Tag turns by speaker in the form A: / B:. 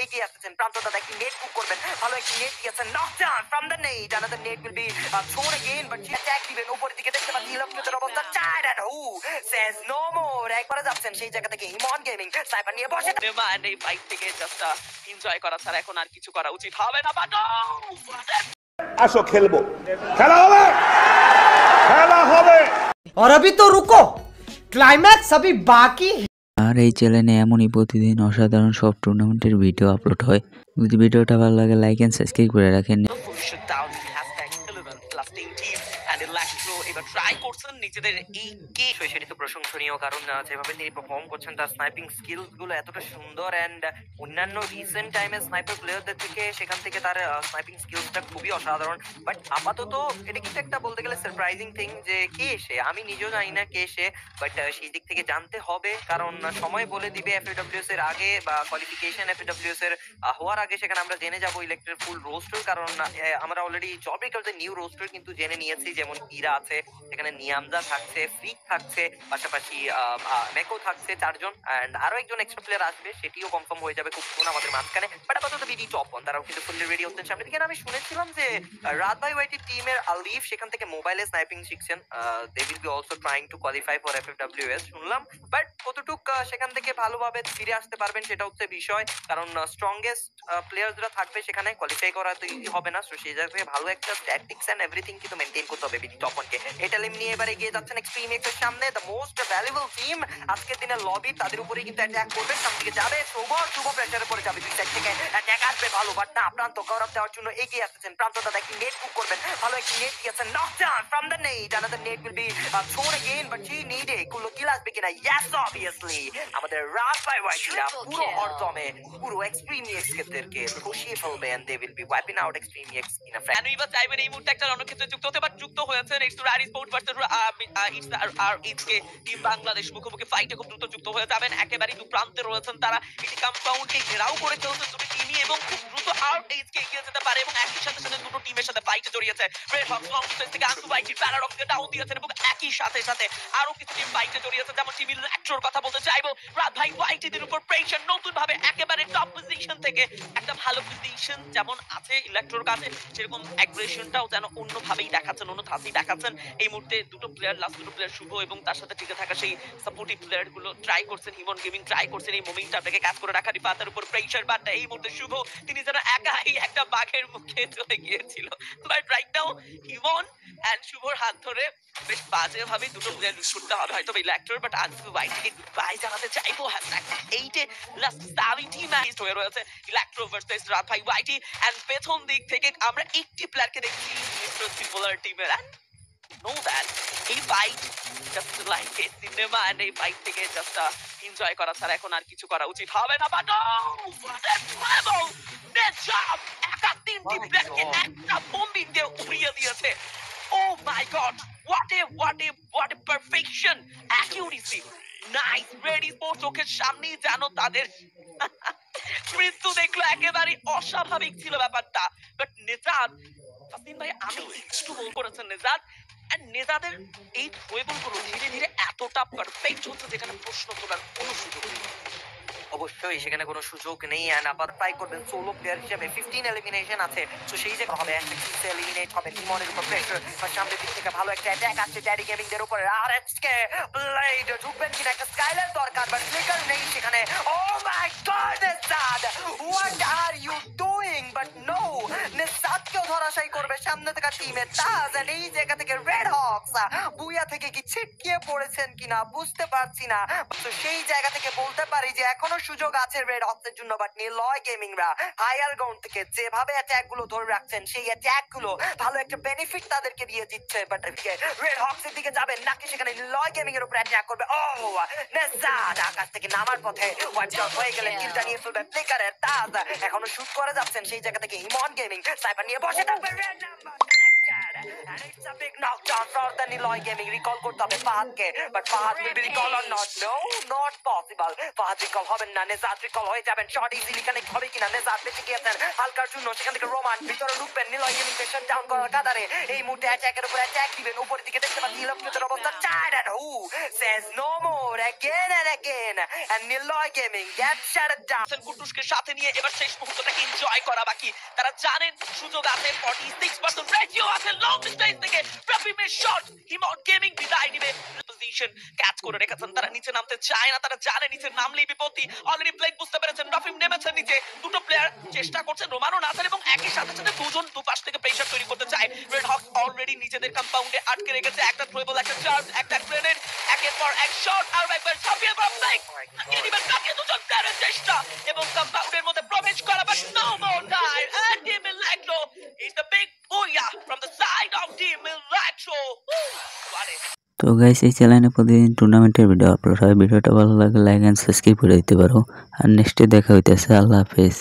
A: এগিয়ে আসতেছেন। প্রান্তদাদা একটি নেট কুক করবেন, ভালো একটি নেট দিয়েছেন, knockdown from the net, another net will be thrown again, but she attack দিবেন। উপরের দিকে দেখতে পাচ্ছি ইলেকট্রিকের অবস্থা চার, and who says no more, একবারে যাচ্ছেন সেই জায়গা থেকে ইমন গেমিং স্নাইপার নিয়ে বসে
B: and এই ফাইট থেকে জাস্ট এনজয় করা ছাড়া এখন আর কিছু করা উচিত হবে না। বাট
C: আসো খেলবো, খেলা হবে, খেলা হবে।
D: और अभी तो रुको, क्लाइमैक्स अभी बाकी है।
E: আর এই চ্যানেলে এমনই প্রতিদিন অসাধারণ সব টুর্নামেন্টের ভিডিও আপলোড হয়। যদি ভিডিওটা ভালো লাগে লাইক এন্ড সাবস্ক্রাইব করে রাখেন।
B: পজিশন ডাউন #11+10 and Electro এবার ট্রাই করছেন নিজেদের এই কে
A: সেটি তো প্রশংসনীয়, কারণ যেভাবে তিনি পারফর্ম করছেন তার স্নাইপিং স্কিলস গুলো এতটা সুন্দর, এন্ড অন্যান্য রিসেন্ট টাইমে স্নাইপার প্লেয়ারদের থেকে সেখান থেকে তার স্নাইপিং স্কিলসটা খুবই অসাধারণ। বাট আপাতত এটা কিন্তু একটা বলতে গেলে সারপ্রাইজিং থিং যে কে এসে, আমি নিজেও জানি না কে এসে, বাট সেই দিক থেকে জানতে হবে, কারণ সময় বলে দিবে এফএডব্লিউএস এর আগে বা কোয়ালিফিকেশন এফএডব্লিউএস এর হওয়ার আগে সেখানে আমরা জেনে যাবো ইলেকট্রের ফুল রোস্টার, কারণ আমরা অলরেডি জবরিকালদের নিউ রোস্টার কিন্তু জেনে নিয়েছি, যেমন ইরা আছে, এখানে নিয়ামজা থাকছে, ফ্রিক থাকছে, পাশাপাশি মেকো থাকছে, 4 জন, এন্ড আরো একজন এক্সট্রা প্লেয়ার আসবে, সেটিও কনফার্ম হয়ে যাবে খুব সোন আমাদের মাঝখানে। বাট আপাতত বিডি টপ 1 তারাও কিন্তু ফুললি রেডি হচ্ছেন সামনে দিকে। আমি শুনেছিলাম যে রাত ভাই ওয়াইটি টিমের আলিফ সেখান থেকে মোবাইলে স্নাইপিং শিখছেন, they will be also trying to qualify for FFWS শুনলাম, বাট কতটুক সেখান থেকে ভালোভাবে ফিরে আসতে পারবেন সেটা হচ্ছে বিষয়, কারণ স্ট্রংগেস্ট প্লেয়ারসরা থাকবে সেখানে, কোয়ালিফাই করা তো ইজি হবে না, সো সেই জায়গায় ভালো একটা ট্যাকটিক্স এন্ড এভরিথিং কিন্তু মেইনটেইন করতে হবে বিডি টপ 1 কে। এটা লিম নিয়ে এবারে এগিয়ে যাচ্ছেন এক্সট্রিম এক্সের সামনে, দ্য মোস্ট ভ্যালুয়েবল টিম আজকের দিনের লবি, তাদের উপরেই কিন্তু অ্যাটাক করবে, সামনে দিকে যাবে, শুভ প্রেসারে পড়ে যাবে, দুই সাইড থেকে অ্যাটাক আসবে ভালো, বাট না, প্রান্ত গৌরব দেওয়ার জন্য এগিয়ে আসতেছেন। প্রান্তদাদা একটি নেট কুক করবেন, ভালো একটি নেট দিয়েছেন, knockdown from the net, another net will be thrown again, but she need a কুলো কিল আসবে কিনা? yes obviously আমাদের রাত বাই ওয়াইটিরা পুরো হরদমে পুরো এক্সট্রিম এক্সকে খুশিয়ে ফেলবে, and they will be wiping out extreme ex in a
B: কেন এবার চাইবেন এই মুহূর্তে একটা রণক্ষেত্রে যুক্ত হতে, বাট যুক্ত হয়েছেন ইটস রাইড স্পোর্ট ভার্সেস ইটসকে টিম বাংলাদেশ মুখোমুখি ফাইটে খুব দ্রুত যুক্ত হয়ে যাবেন। একেবারে দু প্রান্তে রয়েছেন তারা, এটি কম্পাউন্ডকে ঘেরাও করে চলছে দুটি টিমই, এবং খুব দ্রুত আর এইচকে এগিয়ে যেতে পারে, এবং একই সাথে সাথে দুটো টিমের সাথে ফাইটে জড়িয়েছে। রেড হক লং ডিস্টেন্স থেকে আনসু বাইটি প্যারাডক্সকে ডাউন দিয়েছেন, এবং একই সাথে সাথে আরো কিছু টিম ফাইটে জড়িয়েছে, যেমন টিম ইলেকট্রোর কথা বলতে চাইবো। রাত ভাই ওয়াইটিদের উপর প্রেশার নতুন ভাবে একেবারে টপ পজিশন থেকে একটা ভালো পজিশন যেমন আছে ইলেকট্রোর কাছে, সেরকম অ্যাগ্রেশনটাও যেন অন্যভাবেই দেখাচ্ছেন, অন্য ধাঁচেই দেখাচ্ছেন। এই মুহূর্তে দুটো প্লেয়ার শুভ এবং তার সাথে টিকে থাকা সেই সাপোর্টিভ প্লেয়ার গুলো ট্রাই করছেন, ইমন গেমিং ট্রাই করছেন এই মোমেন্টামটাকে ক্যাচ করে রাখা, রিফাতের উপর প্রেশার, বাট এই মুহূর্তে শুভ তিনি যেন একাই একটা বাঘের মুখে চলে গিয়েছিল। But right now Emon and শুভর হাত ধরে বেশ বাজে ভাবে দুটো প্লেয়ার লুজ করতে হবে হয়তো ইলেকট্রোর, বাট আনসু বাইটিকে গুডবাই জানাতে চাইবো। এইটে লাস্ট 70 ম্যাচ হয়ে রয়েছে ইলেকট্রো ভার্সেস রাত ভাই ওয়াইটি, এন্ড পেছন দিক থেকে আমরা একটি প্লেয়ারকে দেখছি মিস্টার সিপোলার টিমের, এন্ড know that এই fight just like a cinema, and এই ফাইট থেকে জাস্ট এনজয় করা ছাড়া এখন আর কিছু করা উচিত হবে না। বাট একা তিনটি প্লেয়ারকে একটা বোম্বিং দিয়ে উড়িয়ে দিয়েছে। Oh my god, what a perfection, accuracy, nice, ready for চোখের সামনেই জানো তাদের মৃত্যু দেখলো, একেবারে অস্বাভাবিক ছিল ব্যাপারটা। বাট নেজাদ ফাসিন ভাই আমি একটু গোল করেছেন নেজাদ, এন্ড নেজাদের এই থ্রোবলগুলো ধীরে ধীরে এতটা পারফেক্ট হচ্ছে যেখানে প্রশ্ন তোলার কোনো সুযোগ নেই।
A: অবশ্যই সেখানে কোনো সুযোগ নেই, এন্ড আবার ট্রাই করবেন সোলো প্লেয়ার হিসেবে, 15 এলিমিনেশন আছে, তো সেই যে হবে একটা এলিমিনেট হবে, ইমনের উপর প্রেসার, আর সামনের দিক থেকে ভালো একটা অ্যাটাক আসছে ড্যাডি গেমিং দের উপরে, আর এসকে ব্লেড ঢুকবেন কিনা, একটা স্কাইলার দরকার, বাট ফ্লিকার নেই সেখানে। ও মাই গড নেসাদ, what are you doing? But no, নেসাদকেও ধরাশায়ী করবে সামনে থেকে টিমের তাজ, এন্ড এই জায়গা থেকে রেড হকস বুয়া থেকে কি ছিটকিয়ে পড়েছেন কিনা বুঝতে পারছি না, তো সেই জায়গা থেকে বলতে পারি যে এখনো সুযোগ আছে রেড হকসের জন্য, বাট নিলয় গেমিংরা হায়ার গ্রাউন্ড থেকে যেভাবে অ্যাটাক গুলো ধরে রাখছেন সেই অ্যাটাক গুলো ভালো একটা বেনিফিট তাদেরকে দিয়ে দিচ্ছে, বাট রেড হকসের দিকে যাবেন নাকি সেখানে নিলয় গেমিং এর উপর অ্যাটাক করবে। ও নেজাদ আকাশ থেকে নামার পথে ওয়াইপ আউট হয়ে গেলেন, কিলটা নিয়ে ফেলবে ফ্লিকারের তাজ, এখনো শুট করে যাচ্ছেন সেই জায়গা থেকে ইমন গেমিং স্নাইপার নিয়ে বসে থাকবে, red number dead. And it's a big knockdown for the Niloy Gaming. Recall করতে হবে ফাহাদকে, but Fahad will be recall or not? No, not possible. Fahad recall হবেন না, নেজাত recall হয়ে যাবেন। শট ইজিলি কানেক্ট হবে কিনা? নেজাত বেঁচে গিয়েছেন হালকার জন্য, সেখান থেকে রোমান ভিতরে ঢুকবেন। নিলয় গেমিং পেশেন্ট ডাউন করার কাতারে এই মুহূর্তে অ্যাটাকের উপর অ্যাটাক দিবেন। উপরের দিকে দেখতে পাচ্ছি ইলেকট্রিকের অবস্থা চার, and who says no more again and again, and Niloy Gaming gets shut down.
B: কুটুসকে সাথে নিয়ে এবার শেষ মুহূর্তটাকে এনজয় করা বাকি। তারা জানেন সুযোগ আছে, 46% রেশিও আছে লং ডিস্টেন্স থেকে। প্রফিমের শট হিমট গেমিং বিদায় নিবে। পজিশন ক্যাচ করে রেখেছেন, তারা নিচে নামতে চায় না, তারা জানে নিচে নামলেই বিপত্তি। অলরেডি প্লেন বুঝতে পেরেছেন, রফিম নেমেছেন নিচে। দুটো প্লেয়ার চেষ্টা করছেন, রোমানো নাথের এবং একই সাথে সাথে দুজন দুপাশ থেকে প্রেসার তৈরি করতে চায়। রেড হক অলরেডি নিজেদের কম্পাউন্ডে আটকে রেখেছে। একটা থ্রোবল, একটা চার্জ, একটা গ্রেনেড, একের পর এক শট। আর একবার ছাপিয়ে বড় ব্রেক এনিবার কাকে দুজন প্লেয়ারের চেষ্টা এবং কম্পাউন্ডের মধ্যে প্রবেশ করা, but no more time. And team Milagro is the big booyah from the side of team Milagro.
E: তো গাইস, এই চ্যানেলে প্রতিদিন টুর্নামেন্টের ভিডিও আপলোড হয়। ভিডিওটা ভালো লাগলে লাইক অ্যান্ড সাবস্ক্রাইব করে দিতে পারো। আর নেক্সটে দেখা হইতেছে। আল্লাহ হাফেজ।